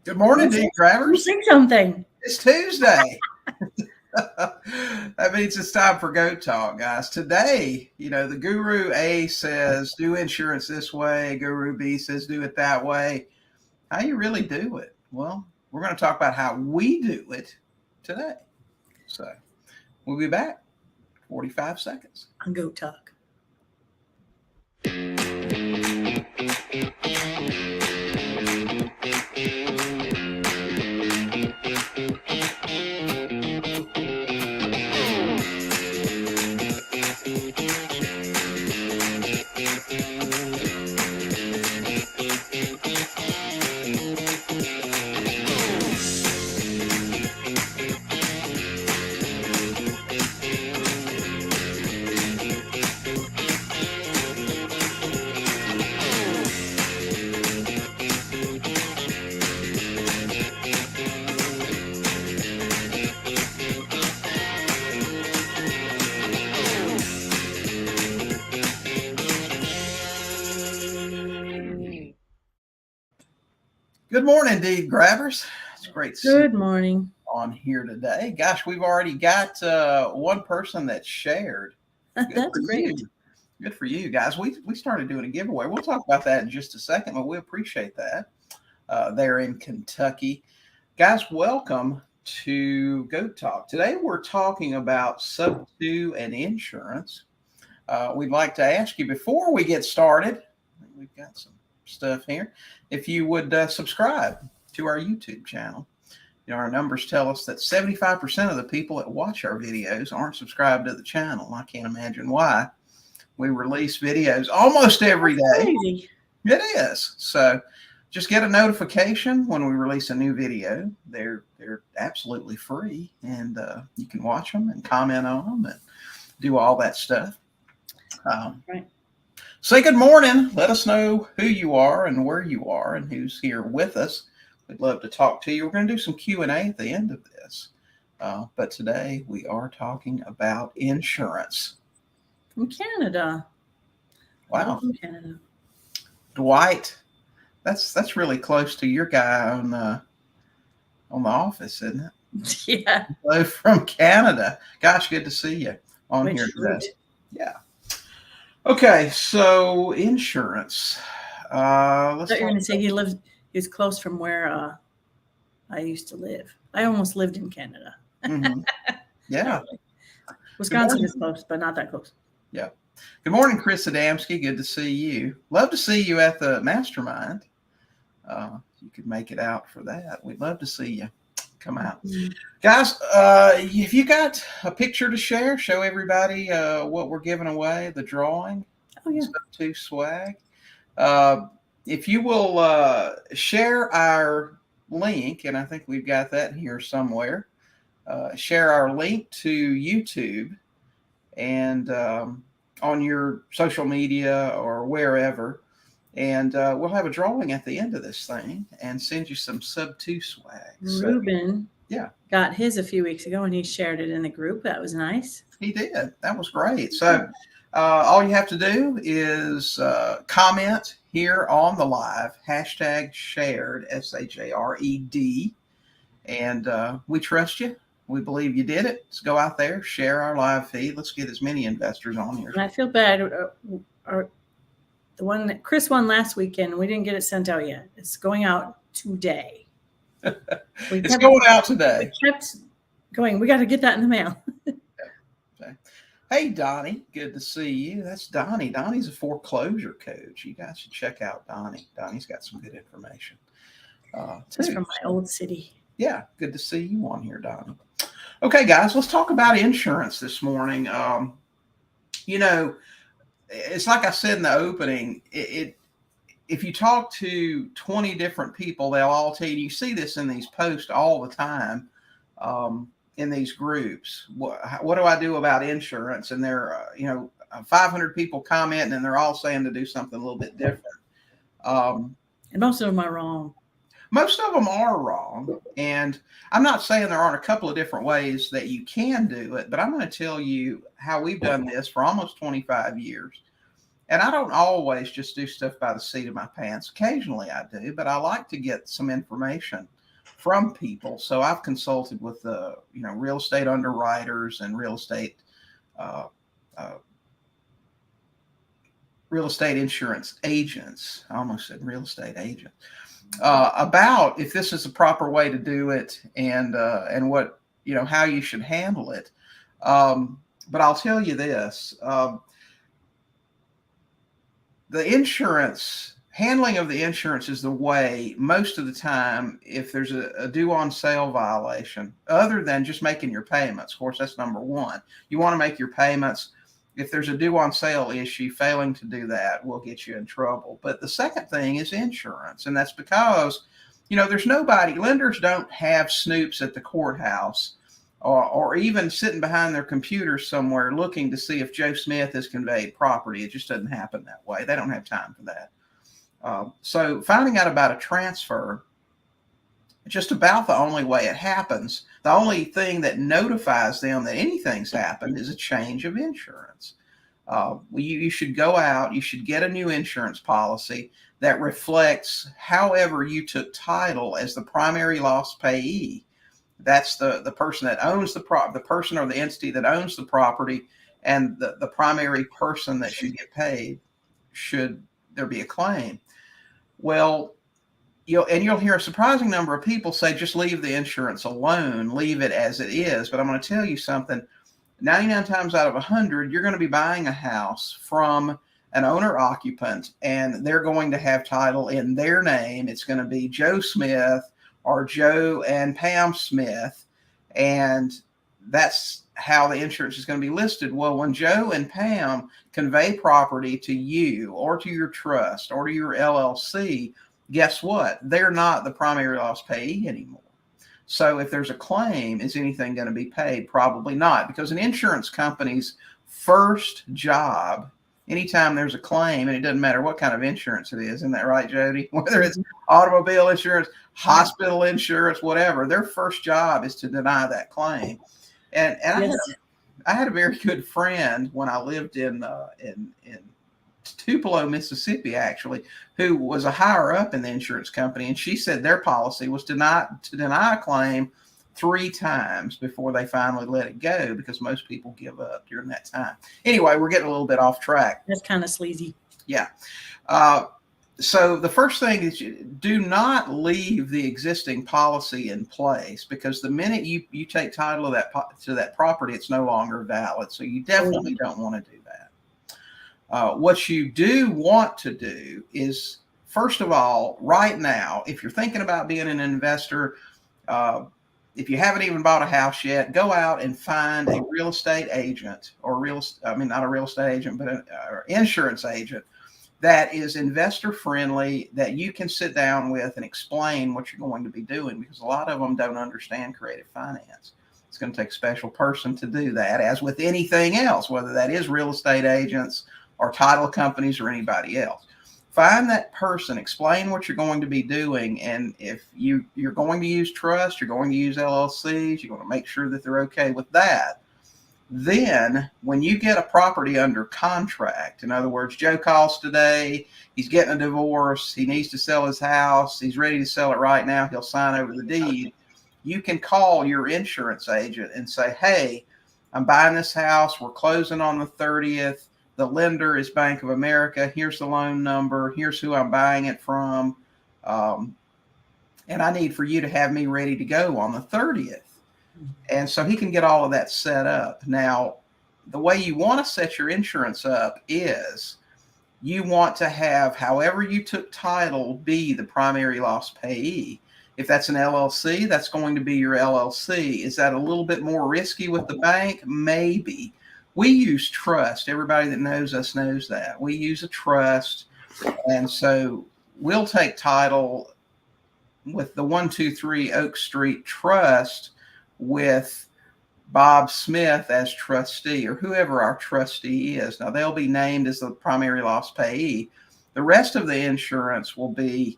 Good morning, Dean Travers. Say something. It's Tuesday. That means it's time for Go Talk, guys. Today, the Guru A says do insurance this way. Guru B says do it that way. How you really do it? Well, we're going to talk about how we do it today. So we'll be back 45 seconds. On Go Talk. Good morning, Deed Grabbers. It's great to see Good morning. on here today. Gosh, we've already got one person that shared. That's great. Good for you guys. We started doing a giveaway. We'll talk about that in just a second, but we appreciate that. They're in Kentucky. Guys, welcome to Go Talk. Today we're talking about Sub2 and insurance. We'd like to ask you before we get started, we've got some stuff here, if you would subscribe to our YouTube channel. Our numbers tell us that 75% of the people that watch our videos aren't subscribed to the channel. I can't imagine why. We release videos almost every day. Crazy. It is. So just get a notification when we release a new video. They're absolutely free, and you can watch them and comment on them and do all that stuff. Right. Say good morning. Let us know who you are and where you are and who's here with us. We'd love to talk to you. We're going to do some Q&A at the end of this. But today we are talking about insurance. From Canada. Wow. From Canada. Dwight, that's really close to your guy on The Office, isn't it? Yeah. Hello from Canada. Gosh, good to see you on here today. Yeah. Okay, so insurance. I thought you were going to say he was close from where I used to live. I almost lived in Canada. Mm-hmm. Yeah. Wisconsin is close, but not that close. Yeah. Good morning, Chris Adamski. Good to see you. Love to see you at the mastermind. You could make it out for that. We'd love to see you come out. Mm-hmm. Guys, if you got a picture to share, show everybody what we're giving away, the drawing. Oh, yeah. Sub2 swag. If you will share our link, and I think we've got that here somewhere, share our link to YouTube and on your social media or wherever, and we'll have a drawing at the end of this thing and send you some Sub2 swag. Ruben yeah, got his a few weeks ago, and he shared it in the group. That was nice. He did. That was great. So all you have to do is comment here on the live, hashtag shared, SHARED, and we trust you. We believe you did it. Let's go out there, share our live feed. Let's get as many investors on here. And I feel bad. The one that Chris won last weekend, we didn't get it sent out yet. It's going out today. It's going out today. We kept going. We got to get that in the mail. Okay. Hey, Donnie. Good to see you. That's Donnie. Donnie's a foreclosure coach. You guys should check out Donnie. Donnie's got some good information. It's from my old city. Yeah, good to see you on here, Donnie. Okay, guys, let's talk about insurance this morning. It's like I said in the opening, if you talk to 20 different people, they'll all tell you, you see this in these posts all the time in these groups. What do I do about insurance? And there are, 500 people commenting, and they're all saying to do something a little bit different. And most of them are wrong. Most of them are wrong. And I'm not saying there aren't a couple of different ways that you can do it, but I'm going to tell you how we've done this for almost 25 years. And I don't always just do stuff by the seat of my pants. Occasionally I do, but I like to get some information from people. So I've consulted with real estate underwriters and uh, uh, real estate insurance agents. I almost said real estate agent. About if this is the proper way to do it, and what how you should handle it. But I'll tell you this: the handling of the insurance is the way most of the time. If there's a due on sale violation, other than just making your payments, of course that's number one. You want to make your payments. If there's a due on sale issue, failing to do that will get you in trouble. But the second thing is insurance. And that's because, there's nobody, lenders don't have snoops at the courthouse or even sitting behind their computer somewhere looking to see if Joe Smith has conveyed property. It just doesn't happen that way. They don't have time for that. So finding out about a transfer, just about the only way it happens. The only thing that notifies them that anything's happened is a change of insurance. You should go out, you should get a new insurance policy that reflects however you took title as the primary loss payee. That's the person that owns the person or the entity that owns the property, and the primary person that should get paid should there be a claim. Well, you'll hear a surprising number of people say, just leave the insurance alone, leave it as it is. But I'm going to tell you something, 99 times out of 100, you're going to be buying a house from an owner occupant, and they're going to have title in their name. It's going to be Joe Smith or Joe and Pam Smith. And that's how the insurance is going to be listed. Well, when Joe and Pam convey property to you or to your trust or to your LLC, guess what? They're not the primary loss payee anymore. So if there's a claim, is anything going to be paid? Probably not, because an insurance company's first job, anytime there's a claim, and it doesn't matter what kind of insurance it is, isn't that right, Jodi? Whether it's automobile insurance, hospital insurance, whatever, their first job is to deny that claim. And yes. I had a very good friend when I lived in Tupelo, Mississippi, actually, who was a higher up in the insurance company. And she said their policy was to deny a claim 3 times before they finally let it go, because most people give up during that time. Anyway, we're getting a little bit off track. That's kind of sleazy. Yeah. So the first thing is, you do not leave the existing policy in place, because the minute you take title of that property, it's no longer valid. So you definitely don't want to do that. What you do want to do is, first of all, right now, if you're thinking about being an investor, if you haven't even bought a house yet, go out and find a real estate agent, or not a real estate agent, but an insurance agent that is investor friendly, that you can sit down with and explain what you're going to be doing, because a lot of them don't understand creative finance. It's going to take a special person to do that, as with anything else, whether that is real estate agents or title companies or anybody else. Find that person, explain what you're going to be doing, and if you're going to use trust, you're going to use LLCs, you're going to make sure that they're okay with that. Then when you get a property under contract, in other words, Joe calls today, he's getting a divorce, he needs to sell his house, he's ready to sell it right now, he'll sign over the deed. You can call your insurance agent and say, hey, I'm buying this house, we're closing on the 30th, the lender is Bank of America, here's the loan number, here's who I'm buying it from, and I need for you to have me ready to go on the 30th. And so he can get all of that set up. Now, the way you want to set your insurance up is you want to have however you took title be the primary loss payee. If that's an LLC, that's going to be your LLC. Is that a little bit more risky with the bank? Maybe. We use trust. Everybody that knows us knows that. We use a trust. And so we'll take title with the 123 Oak Street Trust with Bob Smith as trustee, or whoever our trustee is. Now, they'll be named as the primary loss payee. The rest of the insurance will be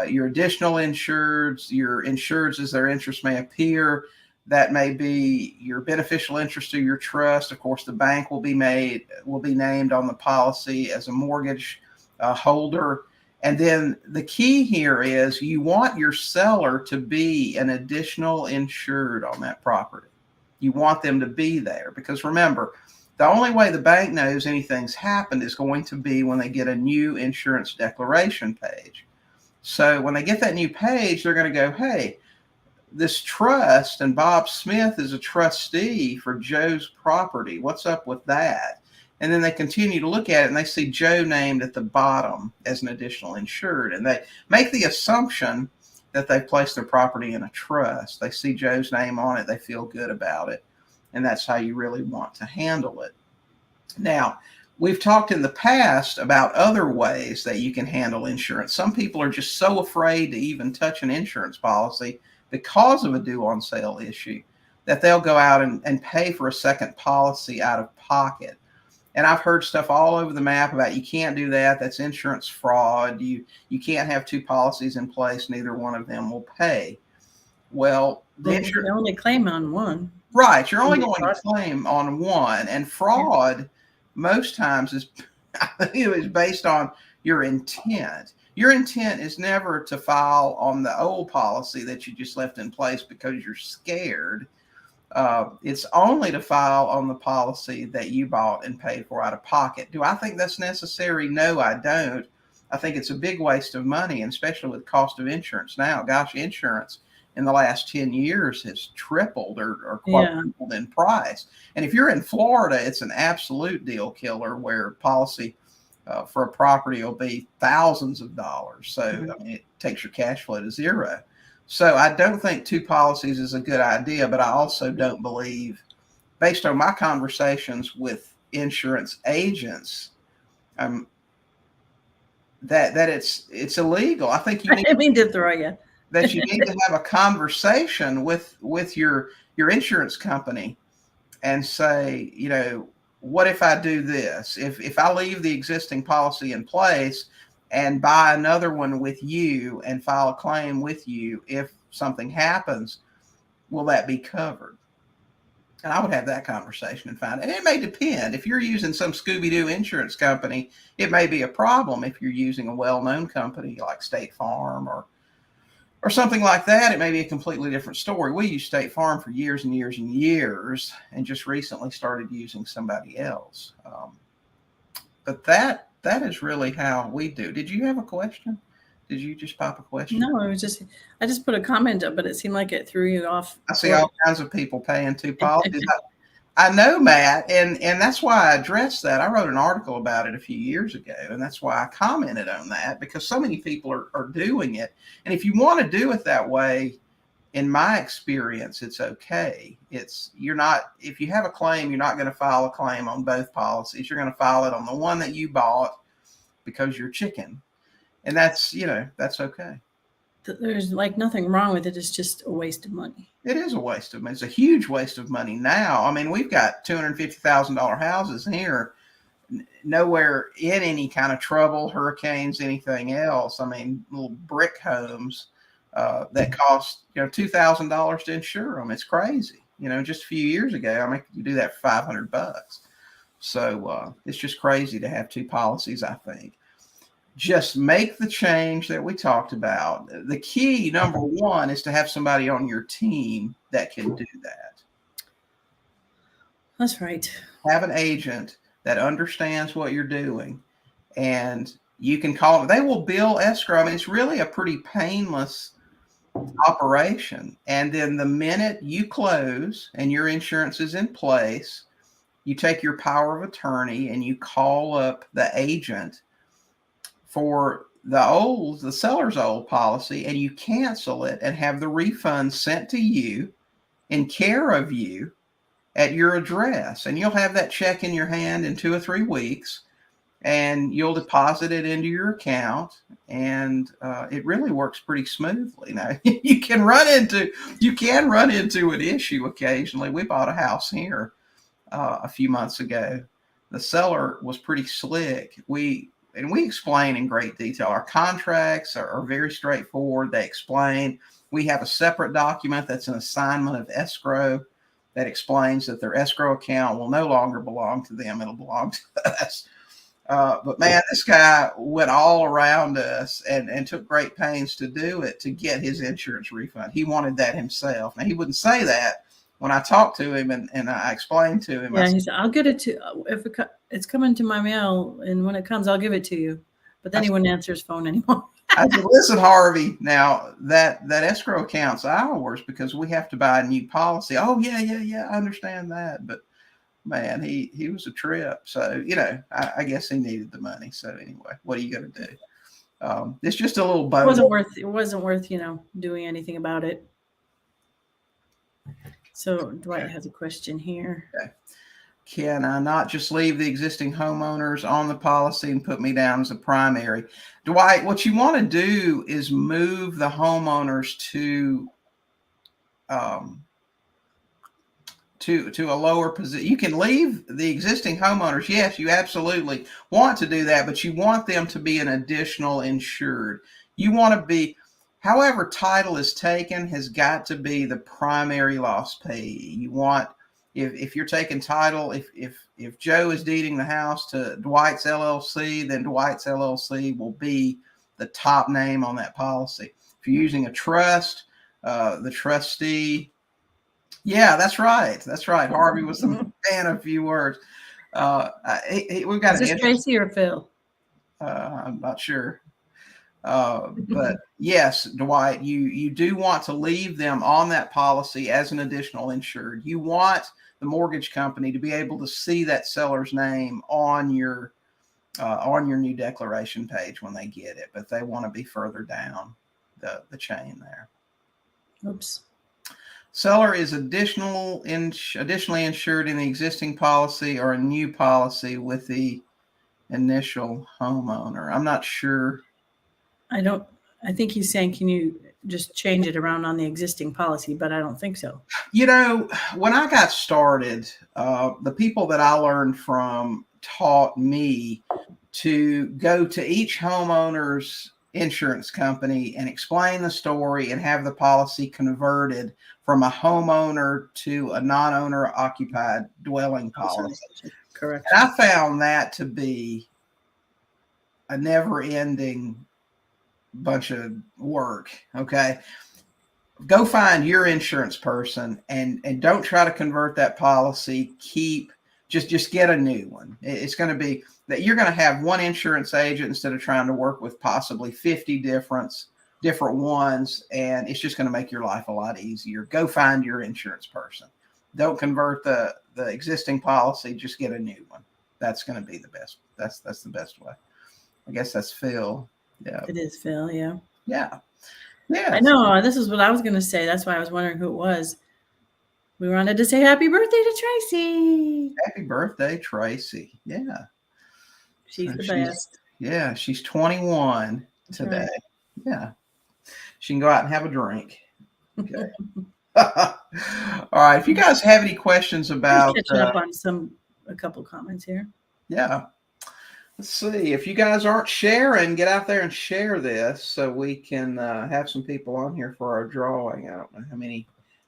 your additional insureds, your insureds as their interest may appear. That may be your beneficial interest to your trust. Of course, the bank will be named on the policy as a mortgage holder. And then the key here is you want your seller to be an additional insured on that property. You want them to be there because remember, the only way the bank knows anything's happened is going to be when they get a new insurance declaration page. So when they get that new page, they're going to go, hey, this trust and Bob Smith is a trustee for Joe's property. What's up with that? And then they continue to look at it and they see Joe named at the bottom as an additional insured. And they make the assumption that they've placed their property in a trust. They see Joe's name on it. They feel good about it. And that's how you really want to handle it. Now, we've talked in the past about other ways that you can handle insurance. Some people are just so afraid to even touch an insurance policy because of a due on sale issue that they'll go out and pay for a second policy out of pocket. And I've heard stuff all over the map about you can't do that. That's insurance fraud. You can't have two policies in place. Neither one of them will pay. Well, you only claim on one. Right. You're only going to claim on one. And fraud most times is based on your intent. Your intent is never to file on the old policy that you just left in place because you're scared. It's only to file on the policy that you bought and paid for out of pocket. Do I think that's necessary? No, I don't. I think it's a big waste of money, and especially with the cost of insurance now. Gosh, insurance in the last 10 years has tripled or quadrupled in price. And if you're in Florida, it's an absolute deal killer where policy for a property will be thousands of dollars. So I mean, it takes your cash flow to zero. So I don't think two policies is a good idea, but I also don't believe, based on my conversations with insurance agents, that it's illegal. I think you need, I didn't mean to throw you. that you need to have a conversation with your insurance company and say, you know, what if I do this? If I leave the existing policy in place and buy another one with you and file a claim with you, if something happens, will that be covered? And I would have that conversation and find out. And it may depend. If you're using some Scooby-Doo insurance company, it may be a problem. If you're using a well-known company like State Farm or something like that, it may be a completely different story. We used State Farm for years and years and years and just recently started using somebody else. But that is really how we do. Did you have a question? Did you just pop a question? No, it was I just put a comment up, but it seemed like it threw you off. I see all kinds of people paying two policies. I know, Matt, and that's why I addressed that. I wrote an article about it a few years ago, and that's why I commented on that, because so many people are doing it. And if you want to do it that way, in my experience, it's okay. If you have a claim, you're not going to file a claim on both policies. You're going to file it on the one that you bought because you're chicken. And that's okay. There's like nothing wrong with it. It's just a waste of money. It is a waste of money. It's a huge waste of money now. I mean, we've got $250,000 houses here, nowhere in any kind of trouble, hurricanes, anything else. I mean, little brick homes that cost $2,000 to insure them. It's crazy. Just a few years ago, I mean, you do that for $500. So it's just crazy to have two policies, I think. Just make the change that we talked about. The key, number one, is to have somebody on your team that can do that. That's right. Have an agent that understands what you're doing, and you can call them. They will bill escrow. I mean, it's really a pretty painless operation. And then the minute you close and your insurance is in place, you take your power of attorney and you call up the agent for the seller's old policy, and you cancel it and have the refund sent to you in care of you at your address. And you'll have that check in your hand in 2 or 3 weeks, and you'll deposit it into your account, and it really works pretty smoothly. Now, you can run into an issue occasionally. We bought a house here a few months ago. The seller was pretty slick. We explain in great detail. Our contracts are very straightforward. They explain. We have a separate document that's an assignment of escrow that explains that their escrow account will no longer belong to them. It'll belong to us. But man, this guy went all around us and took great pains to do it to get his insurance refund. He wanted that himself. Now, he wouldn't say that when I talked to him and I explained to him. Yeah, he said, I'll get it to, if it's coming to my mail, and when it comes, I'll give it to you. But then he wouldn't answer his phone anymore. I said, listen, Harvey, now that escrow account's ours because we have to buy a new policy. Oh, yeah, I understand that. But man, he was a trip. So, I guess he needed the money. So anyway, what are you going to do? It's just a little bonus. It wasn't worth, doing anything about it. So Dwight has a question here. Okay. Can I not just leave the existing homeowners on the policy and put me down as a primary? Dwight, what you want to do is move the homeowners to a lower position. You can leave the existing homeowners. Yes, you absolutely want to do that, but you want them to be an additional insured. You want to be, however title is taken has got to be the primary loss payee. You want, if you're taking title, if Joe is deeding the house to Dwight's LLC, then Dwight's LLC will be the top name on that policy. If you're using a trust, the trustee. Yeah, that's right. That's right. Harvey was a man of few words. We've got. Is this Tracy or Phil? I'm not sure. But yes, Dwight, you do want to leave them on that policy as an additional insured. You want the mortgage company to be able to see that seller's name on your new declaration page when they get it, but they want to be further down the chain there. Oops. Seller is additionally insured in the existing policy or a new policy with the initial homeowner. I'm not sure. I think he's saying, can you just change it around on the existing policy? But I don't think so. When I got started, the people that I learned from taught me to go to each homeowner's insurance company and explain the story and have the policy converted from a homeowner to a non-owner occupied dwelling policy. Correct. And I found that to be a never-ending bunch of work. Okay. Go find your insurance person and don't try to convert that policy. Just get a new one. It's going to be that you're going to have one insurance agent instead of trying to work with possibly 50 different ones. And it's just going to make your life a lot easier. Go find your insurance person. Don't convert the existing policy. Just get a new one. That's going to be the best. That's the best way. I guess that's Phil. Yeah. It is Phil. Yeah. Yeah. Yeah. I know. This is what I was going to say. That's why I was wondering who it was. We wanted to say happy birthday to Tracy. Happy birthday, Tracy. Yeah. She's the best. Yeah. She's 21 today. Right. Yeah. She can go out and have a drink. Okay. All right. If you guys have any questions about catching up on a couple comments here. Yeah. Let's see. If you guys aren't sharing, get out there and share this so we can have some people on here for our drawing. I don't know how many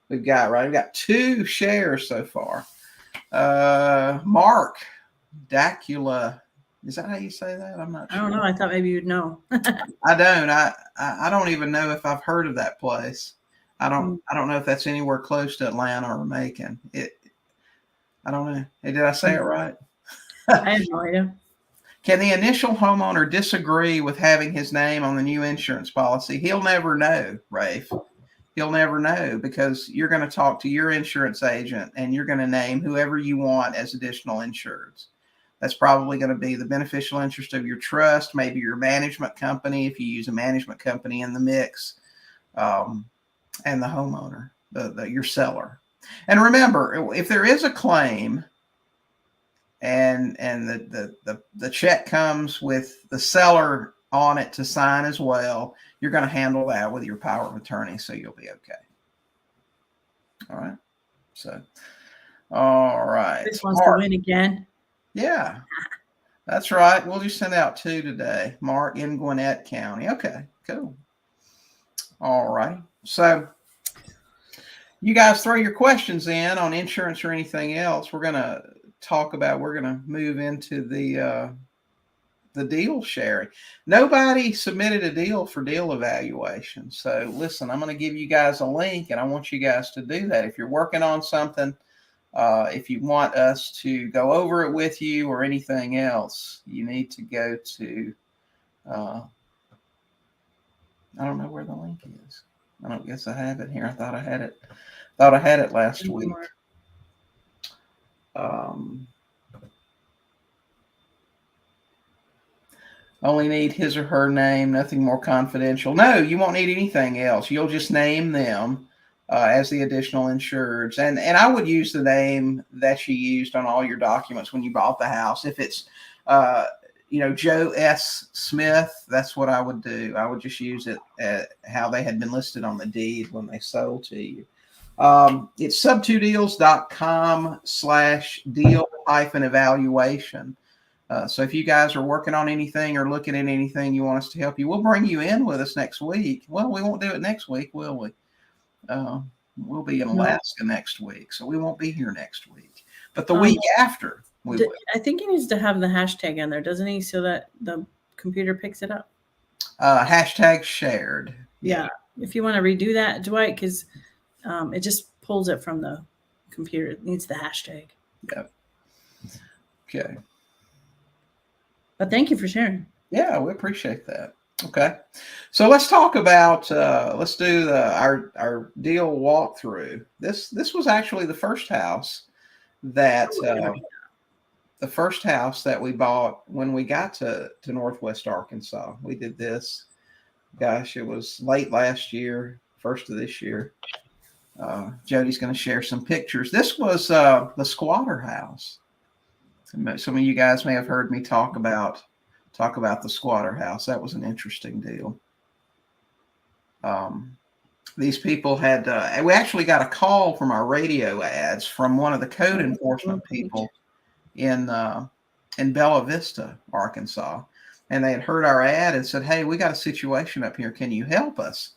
we've got, right? We've got 2 shares so far. Mark Dacula. Is that how you say that? I'm not sure. I don't know. I thought maybe you'd know. I don't. I don't even know if I've heard of that place. I don't know if that's anywhere close to Atlanta or Macon. I don't know. Hey, did I say it right? I have no idea. Can the initial homeowner disagree with having his name on the new insurance policy? He'll never know, Rafe. He'll never know because you're going to talk to your insurance agent and you're going to name whoever you want as additional insureds. That's probably going to be the beneficial interest of your trust, maybe your management company, if you use a management company in the mix, and the homeowner, your seller. And remember, if there is a claim and the check comes with the seller on it to sign as well, you're going to handle that with your power of attorney, so you'll be okay. All right. So, all right. This wants to win again. Yeah, that's right. We'll just send out 2 today. Mark in Gwinnett County. Okay, cool. All right. So you guys throw your questions in on insurance or anything else. We're going to move into the the deal sharing. Nobody submitted a deal for deal evaluation. So listen, I'm going to give you guys a link, and I want you guys to do that. If you're working on something, if you want us to go over it with you or anything else, you need to go to, I don't know where the link is. I don't guess I have it here. I thought I had it. Thought I had it last week. Only need his or her name, nothing more confidential. No, you won't need anything else. You'll just name them as the additional insureds. And I would use the name that you used on all your documents when you bought the house. If it's, Joe S. Smith, that's what I would do. I would just use it how they had been listed on the deed when they sold to you. It's sub2deals.com/deal-evaluation. So if you guys are working on anything or looking at anything you want us to help you, we'll bring you in with us next week. Well, we won't do it next week, will we? We'll be in Alaska next week, so we won't be here next week. But the week after, we will. I think he needs to have the hashtag in there, doesn't he? So that the computer picks it up. Hashtag shared. Yeah. If you want to redo that, Dwight, because it just pulls it from the computer. It needs the hashtag. Yep. Okay. But thank you for sharing. Yeah, we appreciate that. Okay. So let's talk about, let's do our deal walkthrough. This was actually the first house that, we bought when we got to Northwest Arkansas. We did this, gosh, it was late last year, first of this year. Jodi's going to share some pictures. This was the squatter house. Some of you guys may have heard me talk about the squatter house. That was an interesting deal. These people had, we actually got a call from our radio ads from one of the code enforcement people in Bella Vista, Arkansas. And they had heard our ad and said, hey, we got a situation up here. Can you help us?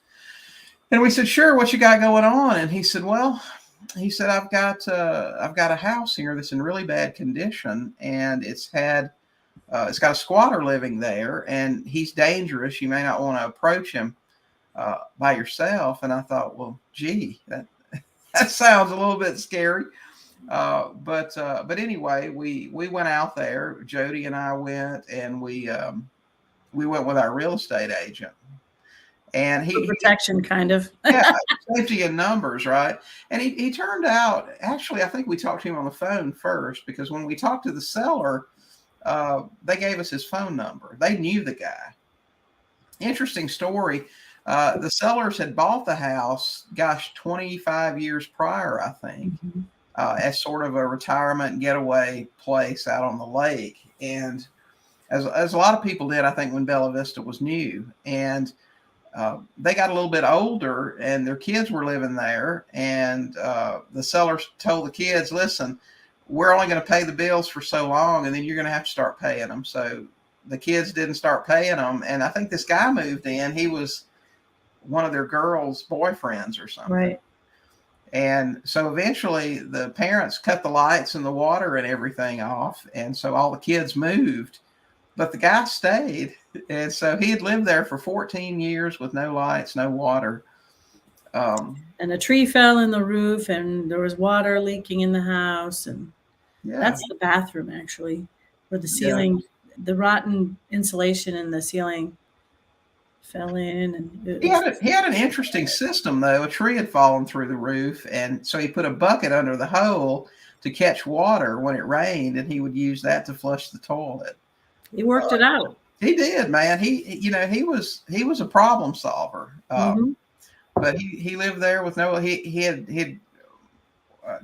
And we said, sure, what you got going on? And he said, I've got a house here that's in really bad condition, and it's got a squatter living there, and he's dangerous. You may not want to approach him by yourself. And I thought, well, gee, that sounds a little bit scary. But anyway, we went out there. Jodi and I went, and we went with our real estate agent. And he protection kind of. Yeah, safety in numbers, right? And he turned out, actually, I think we talked to him on the phone first, because when we talked to the seller, they gave us his phone number. They knew the guy. Interesting story. The sellers had bought the house, 25 years prior, I think, as sort of a retirement getaway place out on the lake. And as a lot of people did, I think, when Bella Vista was new. And they got a little bit older, and their kids were living there. And the sellers told the kids, listen, we're only going to pay the bills for so long, and then you're going to have to start paying them. So the kids didn't start paying them. And I think this guy moved in. He was one of their girls' boyfriends or something. Right. And so eventually the parents cut the lights and the water and everything off. And so all the kids moved. But the guy stayed, and so he had lived there for 14 years with no lights, no water. And a tree fell in the roof, and there was water leaking in the house. And that's the bathroom, actually, where the ceiling, the rotten insulation in the ceiling fell in. And he had an interesting system, though. A tree had fallen through the roof, and so he put a bucket under the hole to catch water when it rained, and he would use that to flush the toilet. He worked it out. He did, man. He was a problem solver. But he lived there with he had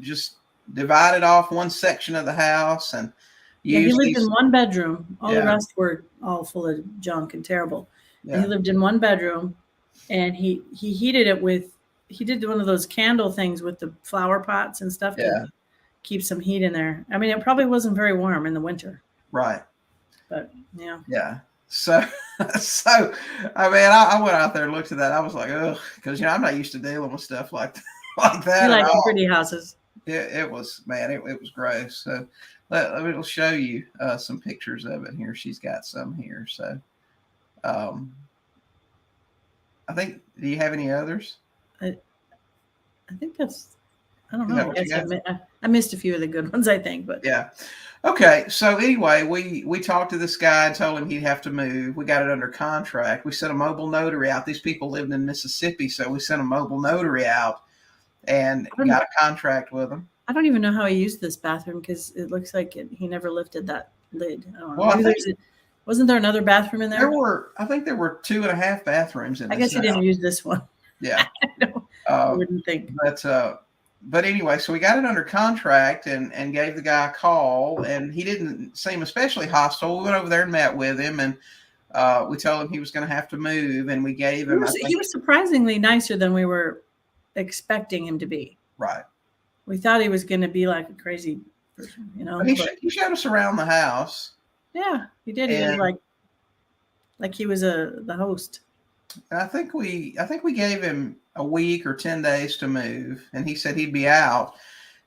just divided off one section of the house, and he lived in one bedroom. All the rest were all full of junk and terrible. Yeah. He lived in one bedroom, and he heated it he did one of those candle things with the flower pots and stuff to keep some heat in there. I mean, it probably wasn't very warm in the winter. Right. But yeah. Yeah. So I mean, I went out there and looked at that. I was like, ugh, because I'm not used to dealing with stuff like that. You like pretty houses. It was, man, it was gross. So It'll show you some pictures of it here. She's got some here. So I think, do you have any others? I think that's, I don't know. I missed a few of the good ones, I think, but yeah. Okay. So anyway, we talked to this guy and told him he'd have to move. We got it under contract. We sent a mobile notary out. These people lived in Mississippi, so we sent a mobile notary out and got a contract with them. I don't even know how he used this bathroom because it looks like he never lifted that lid. I don't know. Well, wasn't there another bathroom in there? I think there were 2.5 bathrooms in. I guess he didn't use this one. Yeah, I wouldn't think. But anyway, so we got it under contract and gave the guy a call, and he didn't seem especially hostile. We went over there and met with him, and we told him he was going to have to move, and we gave him. He was surprisingly nicer than we were expecting him to be. Right. We thought he was going to be like a crazy person, you know. He showed us around the house. Yeah, he did. He was like he was the host. And I think we gave him a week or 10 days to move, and he said he'd be out.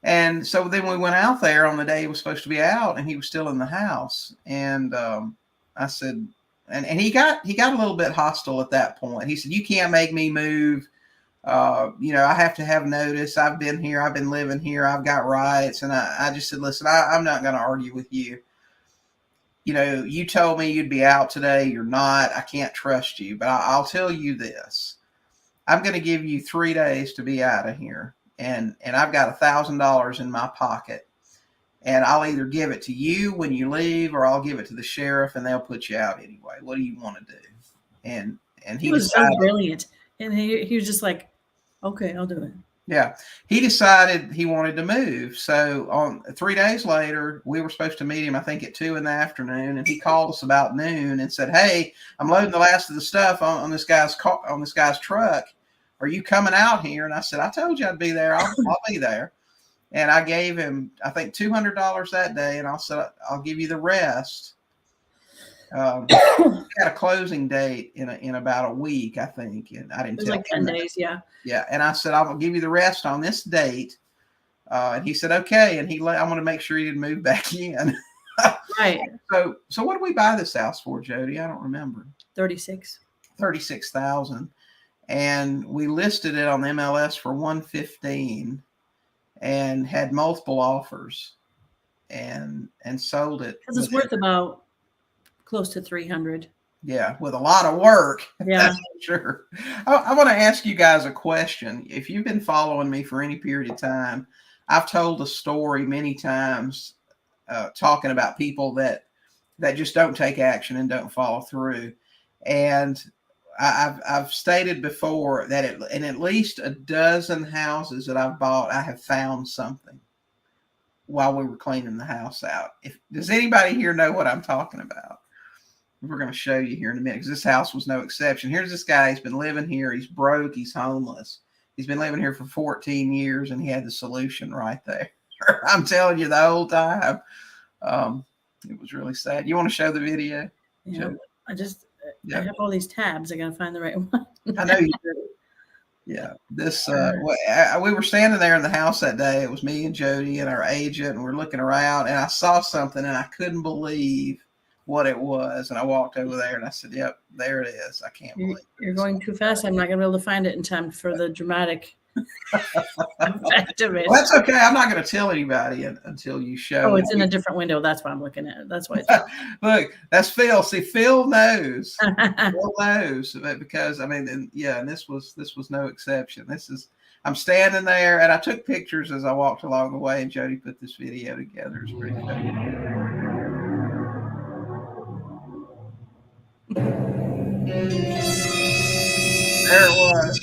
And so then we went out there on the day he was supposed to be out, and he was still in the house. And I said, and he got a little bit hostile at that point. He said, "You can't make me move. I have to have notice. I've been here. I've been living here. I've got rights." And I just said, "Listen, I'm not going to argue with you. You told me you'd be out today. You're not. I can't trust you. But I'll tell you this. I'm going to give you 3 days to be out of here. And I've got $1,000 in my pocket. And I'll either give it to you when you leave, or I'll give it to the sheriff, and they'll put you out anyway. What do you want to do?" And he was so brilliant. And he was just like, "Okay, I'll do it." Yeah. He decided he wanted to move. So on 3 days later, we were supposed to meet him, I think at 2 p.m, and he called us about noon and said, "Hey, I'm loading the last of the stuff on this guy's car, on this guy's truck. Are you coming out here?" And I said, "I told you I'd be there. I'll be there." And I gave him, I think, $200 that day, and I said, "I'll give you the rest." Had a closing date in about a week, I think, and I didn't. It was like 10 days, yeah. Yeah, and I said, "I'll give you the rest on this date," and he said, "Okay." And I want to make sure he didn't move back in. Right. So what did we buy this house for, Jodi? I don't remember. 36,000, and we listed it on the MLS for 115, and had multiple offers, and sold it because it's worth about close to 300. Yeah, with a lot of work. Yeah, that's for sure. I want to ask you guys a question. If you've been following me for any period of time, I've told a story many times talking about people that just don't take action and don't follow through. And I've stated before that in at least a dozen houses that I've bought, I have found something while we were cleaning the house out. Does anybody here know what I'm talking about? We're going to show you here in a minute, because this house was no exception. Here's this guy. He's been living here. He's broke. He's homeless. He's been living here for 14 years, and he had the solution right there. I'm telling you, the whole time. It was really sad. You want to show the video? Yeah. I have all these tabs. I got to find the right one. I know you do. Yeah. We were standing there in the house that day. It was me and Jodi and our agent, and we're looking around, and I saw something, and I couldn't believe what it was. And I walked over there and I said, "Yep, there it is. I can't believe it." You're going too fast. I'm not going to be able to find it in time for the dramatic effect of it. Well, that's okay. I'm not going to tell anybody until you show. Oh, it's in a different window. That's why I'm looking at it. That's why. Look, that's Phil. See, Phil knows. Phil knows, because and this was no exception. I'm standing there, and I took pictures as I walked along the way, and Jodi put this video together. It's pretty cool. There it was.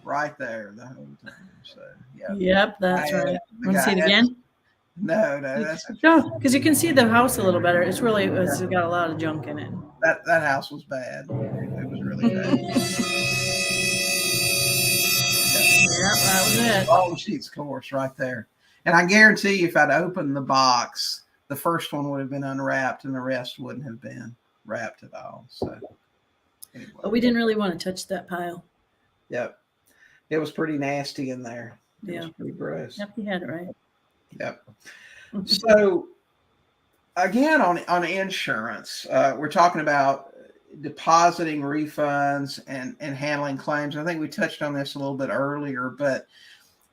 Right there the whole time. So yeah. Yep, that's right. Want to see it again? No, that's no, because you can see the house a little better. It's got a lot of junk in it. That house was bad. It was really bad. Yep, that was it. All the sheets, of course, right there. And I guarantee you, if I'd opened the box, the first one would have been unwrapped, and the rest wouldn't have been wrapped at all. So anyway. But we didn't really want to touch that pile. Yep. It was pretty nasty in there. It was pretty gross. Yep, you had it right. Yep. So again, on insurance, we're talking about depositing refunds and handling claims. I think we touched on this a little bit earlier, but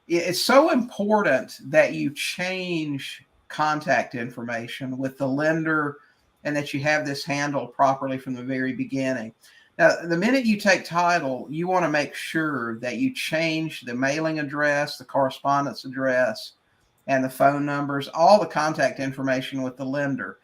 it's so important that you change contact information with the lender and that you have this handled properly from the very beginning. Now, the minute you take title, you want to make sure that you change the mailing address, the correspondence address, and the phone numbers, all the contact information with the lender.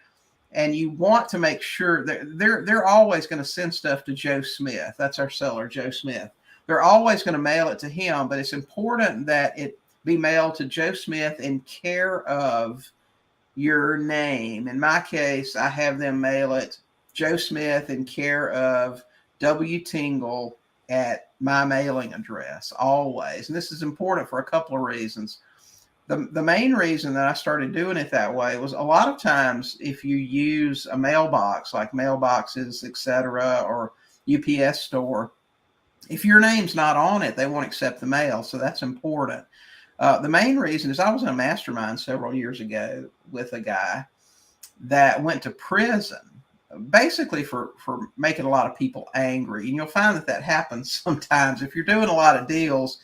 And you want to make sure that they're always going to send stuff to Joe Smith. That's our seller, Joe Smith. They're always going to mail it to him, but it's important that it be mailed to Joe Smith in care of your name. In my case, I have them mail it Joe Smith in care of W. Tingle at my mailing address always. And this is important for a couple of reasons. The main reason that I started doing it that way was a lot of times if you use a mailbox like mailboxes, etc., or UPS store, if your name's not on it, they won't accept the mail. So that's important. The main reason is I was in a mastermind several years ago with a guy that went to prison basically for making a lot of people angry. And you'll find that happens sometimes if you're doing a lot of deals.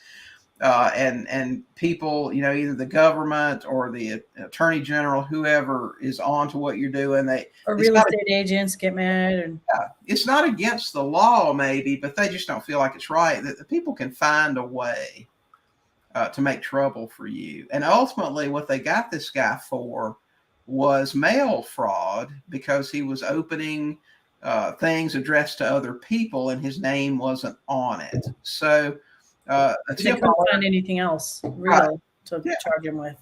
And people, either the government or the attorney general, whoever is on to what you're doing, or real estate agents get mad. And it's not against the law, maybe, but they just don't feel like it's right. That the people can find a way to make trouble for you. And ultimately, what they got this guy for was mail fraud because he was opening things addressed to other people, and his name wasn't on it. So. They couldn't find anything else real to charge him with.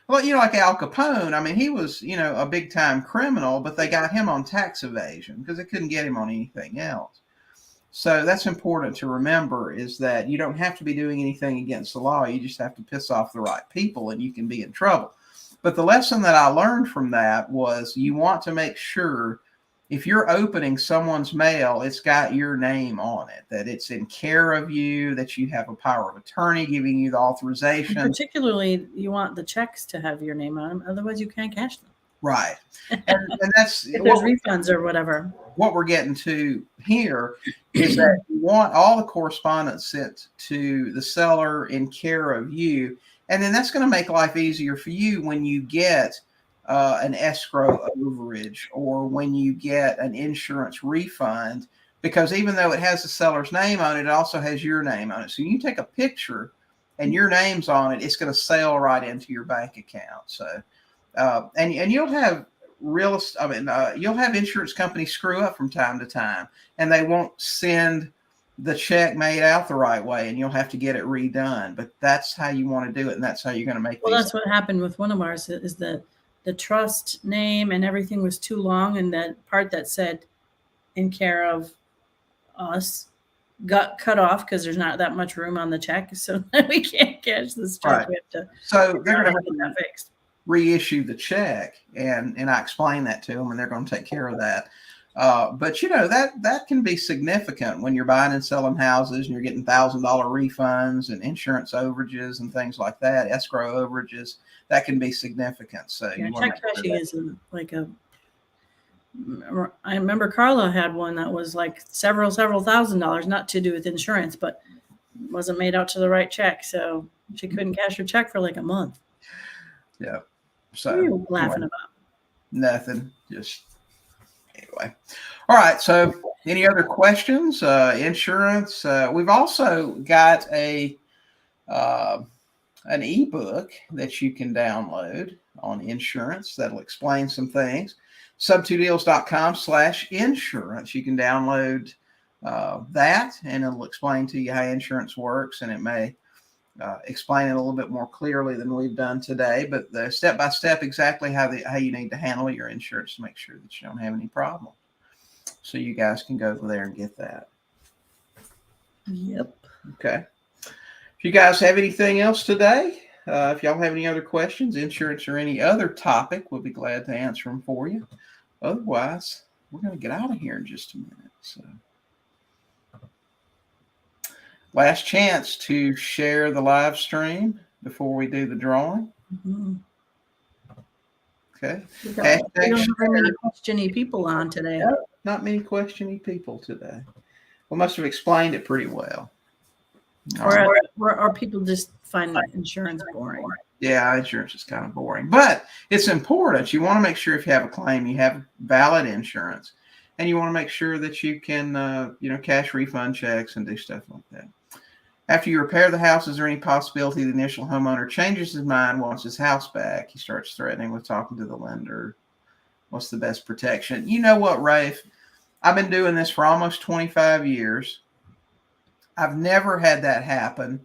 Well, like Al Capone, I mean, he was, a big time criminal, but they got him on tax evasion because they couldn't get him on anything else. So that's important to remember, is that you don't have to be doing anything against the law. You just have to piss off the right people and you can be in trouble. But the lesson that I learned from that was you want to make sure if you're opening someone's mail, it's got your name on it, that it's in care of you, that you have a power of attorney giving you the authorization. And particularly, you want the checks to have your name on them. Otherwise, you can't cash them. Right. And that's if there's refunds or whatever. What we're getting to here is that you want all the correspondence sent to the seller in care of you. And then that's going to make life easier for you when you get an escrow overage or when you get an insurance refund, because even though it has the seller's name on it, it also has your name on it. So you take a picture and your name's on it, it's going to sail right into your bank account. So, and you'll have you'll have insurance companies screw up from time to time, and they won't send the check made out the right way, and you'll have to get it redone. But that's how you want to do it, and that's how you're going to make. Well, that's what happened with one of ours. Is that the trust name and everything was too long, and that part that said in care of us got cut off because there's not that much room on the check, so we can't cash this check. Right. We have to. So they're going to get that fixed. Reissue the check, and I explain that to them, and they're going to take care of that. But that can be significant when you're buying and selling houses, and you're getting $1,000 refunds and insurance overages and things like that, escrow overages. That can be significant. So check cashing is like a. I remember Carla had one that was like several $1,000s, not to do with insurance, but wasn't made out to the right check, so she couldn't cash her check for like a month. Yeah. So what are you laughing about? Nothing. Just anyway. All right. So any other questions? Insurance. We've also got an ebook that you can download on insurance that'll explain some things. Sub2deals.com/insurance. You can download that, and it'll explain to you how insurance works, and it may explain it a little bit more clearly than we've done today, but the step-by-step exactly how you need to handle your insurance to make sure that you don't have any problems. So you guys can go over there and get that. Yep. Okay. If you guys have anything else today, if y'all have any other questions, insurance or any other topic, we'll be glad to answer them for you. Otherwise, we're going to get out of here in just a minute. So, last chance to share the live stream before we do the drawing. Mm-hmm. Okay. We don't have very many questiony people on today. No, not many questiony people today. We must have explained it pretty well. Or people just find insurance boring. Yeah, insurance is kind of boring, but it's important. You want to make sure if you have a claim, you have valid insurance, and you want to make sure that you can, cash refund checks and do stuff like that. After you repair the house, is there any possibility the initial homeowner changes his mind, wants his house back? He starts threatening with talking to the lender. What's the best protection? You know what, Rafe? I've been doing this for almost 25 years. I've never had that happen.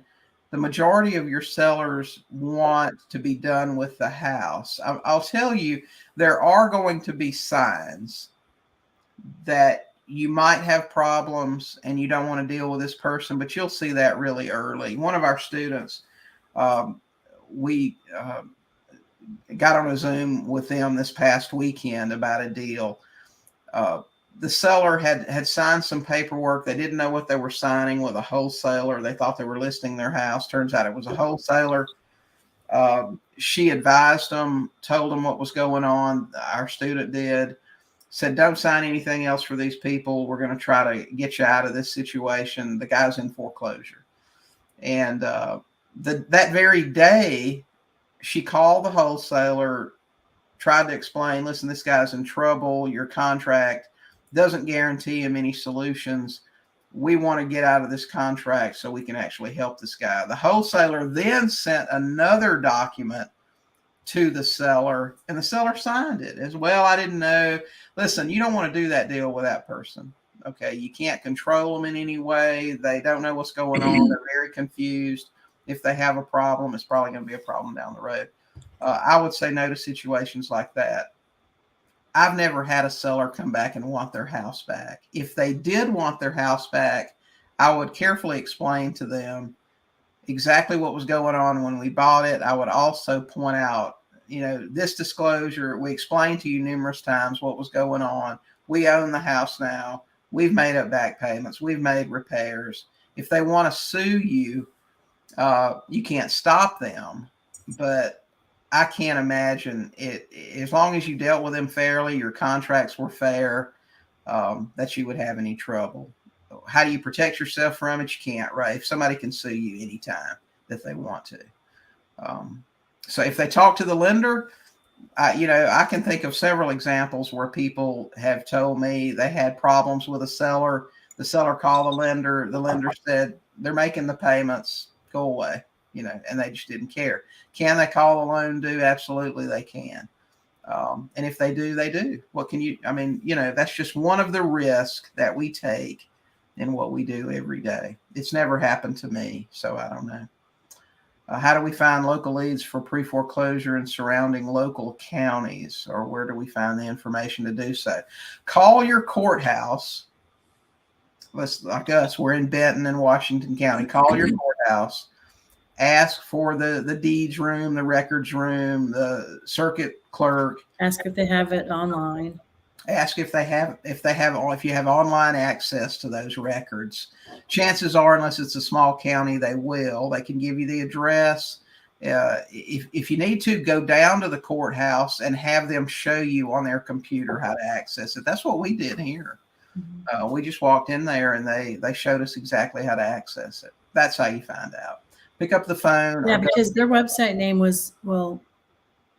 The majority of your sellers want to be done with the house. I'll tell you, there are going to be signs that you might have problems and you don't want to deal with this person, but you'll see that really early. One of our students, we got on a Zoom with them this past weekend about a deal. The seller had signed some paperwork. They didn't know what they were signing with a wholesaler. They thought they were listing their house. Turns out it was a wholesaler. She advised them, told them what was going on. Our student did. Said, don't sign anything else for these people. We're going to try to get you out of this situation. The guy's in foreclosure. And that very day, she called the wholesaler, tried to explain, listen, this guy's in trouble. Your contract doesn't guarantee him any solutions. We want to get out of this contract so we can actually help this guy. The wholesaler then sent another document to the seller, and the seller signed it as well. I didn't know. Listen, you don't want to do that deal with that person. Okay. You can't control them in any way. They don't know what's going on. They're very confused. If they have a problem, it's probably going to be a problem down the road. I would say no to situations like that. I've never had a seller come back and want their house back. If they did want their house back, I would carefully explain to them exactly what was going on when we bought it. I would also point out, this disclosure, we explained to you numerous times what was going on. We own the house now. We've made up back payments. We've made repairs. If they want to sue you, you can't stop them, but I can't imagine it, as long as you dealt with them fairly, your contracts were fair, that you would have any trouble. How do you protect yourself from it? You can't, right? If somebody can sue you anytime that they want to. So if they talk to the lender, I can think of several examples where people have told me they had problems with a seller. The seller called the lender said, they're making the payments, go away, and they just didn't care. Can they call the loan due? Absolutely, they can. And if they do, they do. What can you, that's just one of the risks that we take in what we do every day. It's never happened to me, so I don't know. How do we find local leads for pre-foreclosure and surrounding local counties, or where do we find the information to do so? Call your courthouse. Like us, we're in Benton and Washington County. Call your courthouse. Ask for the deeds room, the records room, the circuit clerk. Ask if they have it online. Ask if you have online access to those records. Chances are, unless it's a small county, they will. They can give you the address. If you need to, go down to the courthouse and have them show you on their computer how to access it. That's what we did here. Mm-hmm. We just walked in there and they showed us exactly how to access it. That's how you find out. Pick up the phone. Yeah, because their website name was, when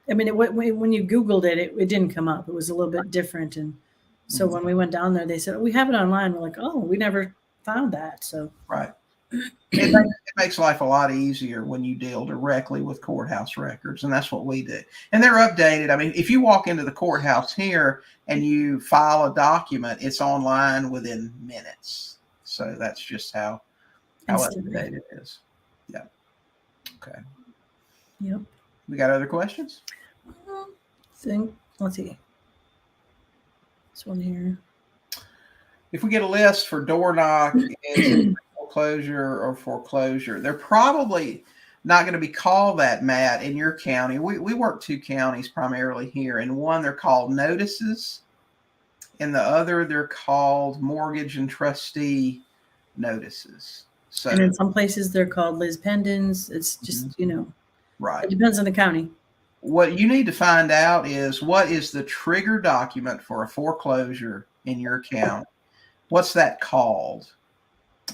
you Googled it, it didn't come up. It was a little bit different. And so when we went down there, they said, we have it online. We're like, oh, we never found that. So right. It makes life a lot easier when you deal directly with courthouse records. And that's what we do. And they're updated. If you walk into the courthouse here and you file a document, it's online within minutes. So that's just how updated it is. Yeah. Okay. Yep. We got other questions? Let's see. This one here. If we get a list for door knock, is foreclosure or foreclosure, they're probably not going to be called that, Matt, in your county. We work two counties primarily here. In one, they're called notices. In the other, they're called mortgage and trustee notices. So, and in some places, they're called Liz Pendens. It's just, right. It depends on the county. what you need to find out is what is the trigger document for a foreclosure in your county? What's that called?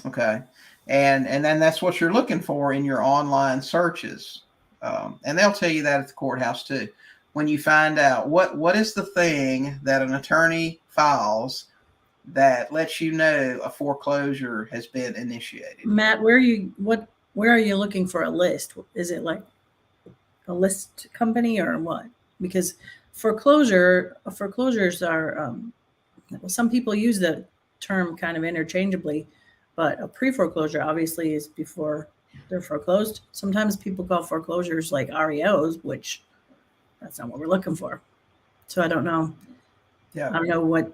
Okay. And then that's what you're looking for in your online searches. And they'll tell you that at the courthouse too. When you find out what is the thing that an attorney files that lets you know a foreclosure has been initiated. Matt, where are you looking for a list? Is it like a list company or what? Because foreclosures are well, some people use the term kind of interchangeably, but a pre-foreclosure obviously is before they're foreclosed. Sometimes people call foreclosures like REOs, which that's not what we're looking for. So I don't know. Yeah. I don't know what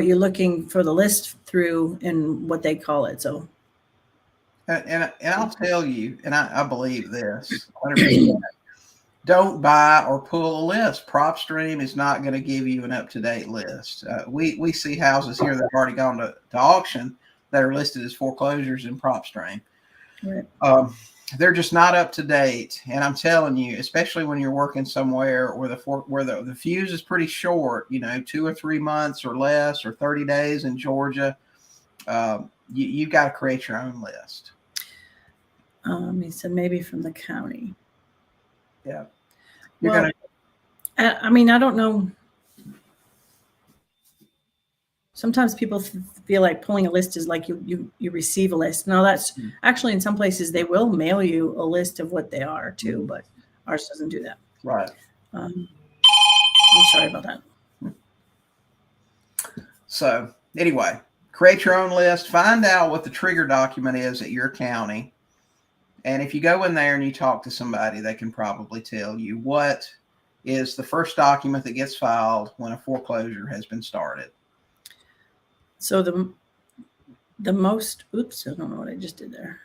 you're looking for the list through and what they call it. So. And I'll tell you, and I believe this 100%. Don't buy or pull a list. PropStream is not going to give you an up-to-date list. We see houses here that have already gone to auction that are listed as foreclosures in PropStream. Right. They're just not up to date. And I'm telling you, especially when you're working somewhere where the fuse is pretty short, 2 or 3 months or less, or 30 days in Georgia, you've got to create your own list. He said maybe from the county. Yeah. I mean, I don't know. Sometimes people feel like pulling a list is like you receive a list. No, that's actually in some places they will mail you a list of what they are too, but ours doesn't do that. Right. I'm sorry about that. So anyway, create your own list. Find out what the trigger document is at your county. And if you go in there and you talk to somebody, they can probably tell you what is the first document that gets filed when a foreclosure has been started. So the most, oops, I don't know what I just did there.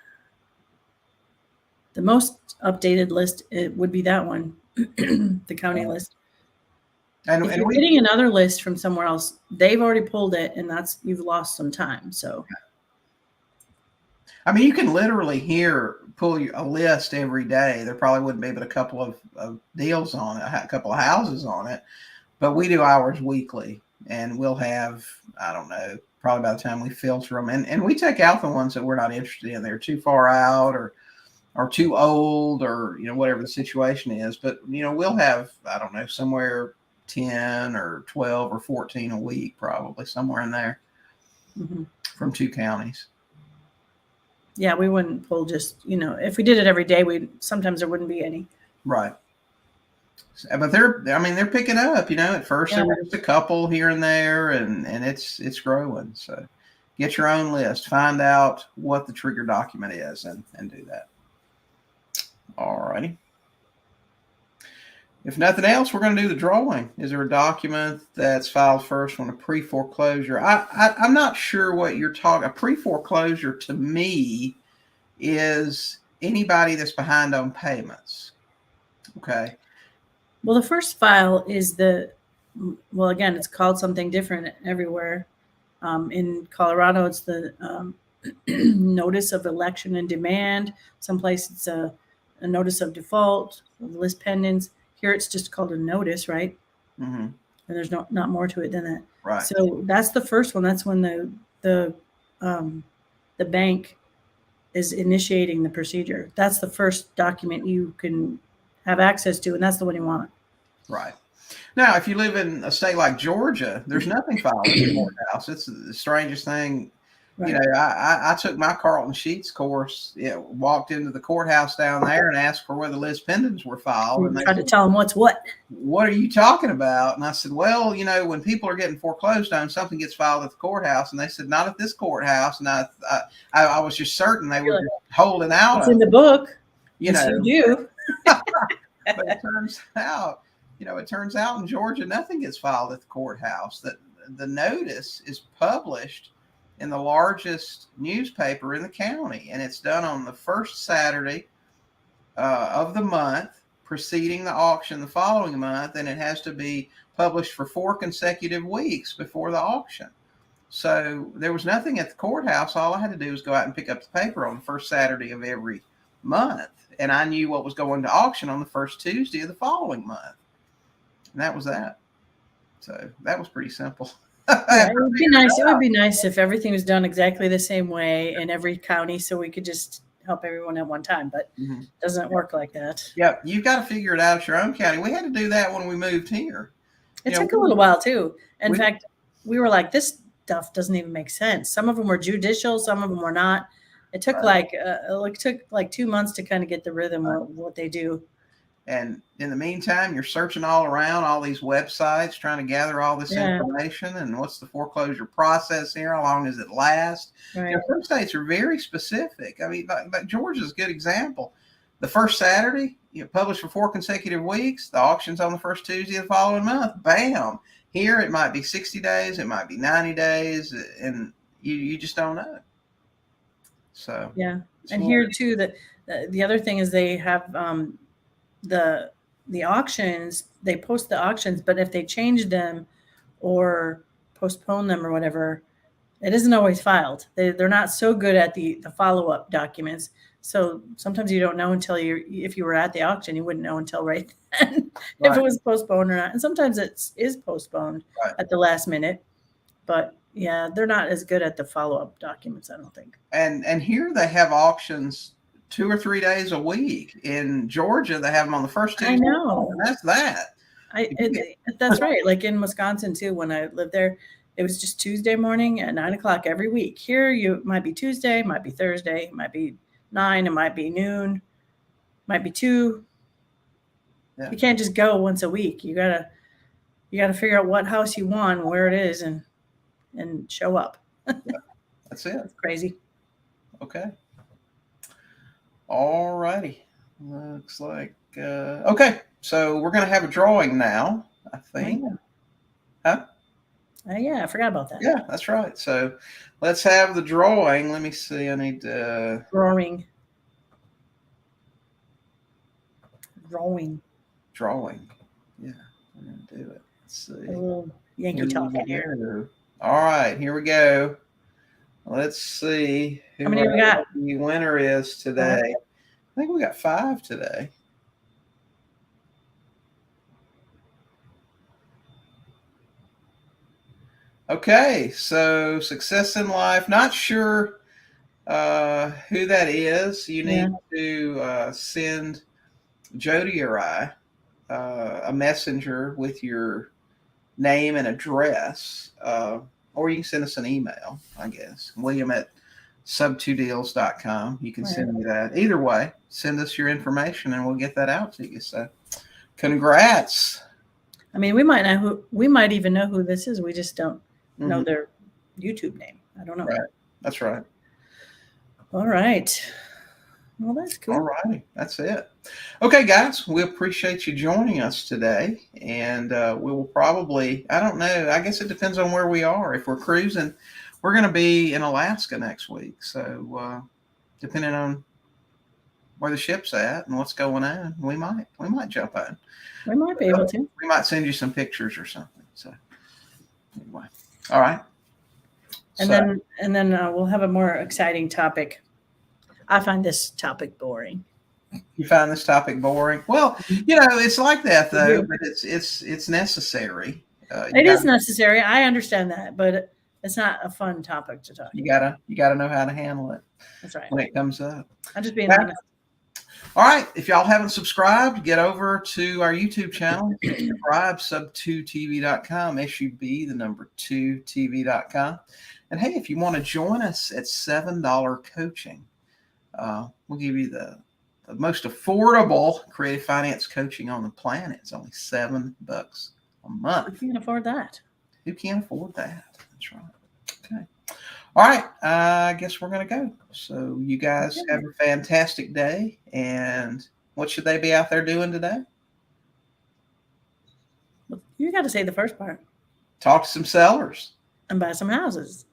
The most updated list, it would be that one, the county list. And if you're getting another list from somewhere else, they've already pulled it, and you've lost some time. So, I mean, you can literally pull a list every day. There probably wouldn't be but a couple of deals on it, a couple of houses on it, but we do ours weekly, and we'll have, I don't know, probably by the time we filter them, and we take out the ones that we're not interested in. They're too far out or too old, or whatever the situation is. But we'll have, I don't know, somewhere 10 or 12 or 14 a week, probably somewhere in there, from 2 counties. Yeah, we wouldn't pull just, if we did it every day, sometimes there wouldn't be any. Right. But they're picking up, at first there were just a couple here and there, and it's growing. So get your own list, find out what the trigger document is, and do that. All righty. If nothing else, we're going to do the drawing. Is there a document that's filed first on a pre-foreclosure? I'm not sure what you're talking. A pre-foreclosure to me is anybody that's behind on payments. Okay. Well, the first file is again, it's called something different everywhere. In Colorado, it's the notice of election and demand. Someplace it's a notice of default, list pendants. Here it's just called a notice, right? Mm-hmm. And there's not more to it than that. Right. So that's the first one. That's when the bank is initiating the procedure. That's the first document you can have access to, and that's the one you want. Right. Now, if you live in a state like Georgia, there's nothing filed in the courthouse. It's the strangest thing. Right. I took my Carlton Sheets course, walked into the courthouse down there and asked for where the list pendants were filed. And they tried to tell them what's what. What are you talking about? And I said, well, when people are getting foreclosed on, something gets filed at the courthouse. And they said, not at this courthouse. And I was just certain they were holding out. It's in the book. Yes, you do. But it turns out in Georgia, nothing gets filed at the courthouse. That the notice is published in the largest newspaper in the county, and it's done on the first Saturday of the month preceding the auction the following month, and it has to be published for 4 consecutive weeks before the auction. So there was nothing at the courthouse. All I had to do was go out and pick up the paper on the first Saturday of every month. And I knew what was going to auction on the first Tuesday of the following month. And that was that. So that was pretty simple. Yeah, it would be nice. It would be nice if everything was done exactly the same way in every county, so we could just help everyone at one time. But it doesn't work like that. Yep, you've got to figure it out at your own county. We had to do that when we moved here. It took a little while too. In fact, we were like, this stuff doesn't even make sense. Some of them were judicial, some of them were not. It took like 2 months to kind of get the rhythm of what they do. And in the meantime, you're searching all around all these websites, trying to gather all this information. And what's the foreclosure process here? How long does it last? Right. Some states are very specific. I mean, like Georgia's a good example. The first Saturday, published for 4 consecutive weeks. The auction's on the first Tuesday of the following month. Bam. Here, it might be 60 days. It might be 90 days. And you just don't know. So, yeah. And here, too, the other thing is they have the auctions, they post the auctions, but if they change them or postpone them or whatever, it isn't always filed. They're not so good at the follow-up documents. So sometimes you don't know until if you were at the auction, you wouldn't know until right then if it was postponed or not. And sometimes it is postponed at the last minute, but yeah, they're not as good at the follow-up documents, I don't think. And here they have auctions 2 or 3 days a week. In Georgia, they have them on the first Tuesday. I know. And that's that. That's right. Like in Wisconsin too, when I lived there, it was just Tuesday morning at 9 o'clock every week. Here, you might be Tuesday, might be Thursday, might be 9, it might be noon, might be 2. Yeah. You can't just go once a week. You gotta figure out what house you want, where it is, and show up. Yeah, that's it. That's crazy. Okay. All righty. Looks like okay. So we're gonna have a drawing now, I think. Huh? Yeah, I forgot about that. Yeah, that's right. So let's have the drawing. Let me see. I need drawing. Yeah, I'm gonna do it. Let's see. A little Yankee talking here. All right, here we go. Let's see how many we got. The winner is today. I think we got 5 today. Okay, so Success in Life. Not sure who that is. You need to send Jodi or I a messenger with your name and address, or you can send us an email, I guess. William at Sub2Deals.com. You can send me that. Either way, send us your information and we'll get that out to you. So congrats. I mean, we might even know who this is. We just don't know their YouTube name. I don't know. Right. That's right. All right. Well, that's cool. All righty. That's it. Okay, guys, we appreciate you joining us today. And we will probably, I don't know, I guess it depends on where we are. If we're cruising, we're going to be in Alaska next week. So depending on where the ship's at and what's going on, we might jump on. We might be able to. We might send you some pictures or something. So anyway. All right. And then we'll have a more exciting topic. I find this topic boring. You find this topic boring? Well, it's like that though, but it's necessary. It is necessary. I understand that, but it's not a fun topic to talk about. You gotta know how to handle it. That's right. When it comes up. I'm just being honest. All right. If y'all haven't subscribed, get over to our YouTube channel. Subscribe, sub2tv.com, SUB2TV.com. And hey, if you want to join us at $7 coaching, we'll give you the most affordable creative finance coaching on the planet. It's only $7 a month. Who can afford that? Who can't afford that? That's right. Okay. All right. I guess we're going to go. So you guys have a fantastic day. And what should they be out there doing today? You got to say the first part. Talk to some sellers. And buy some houses.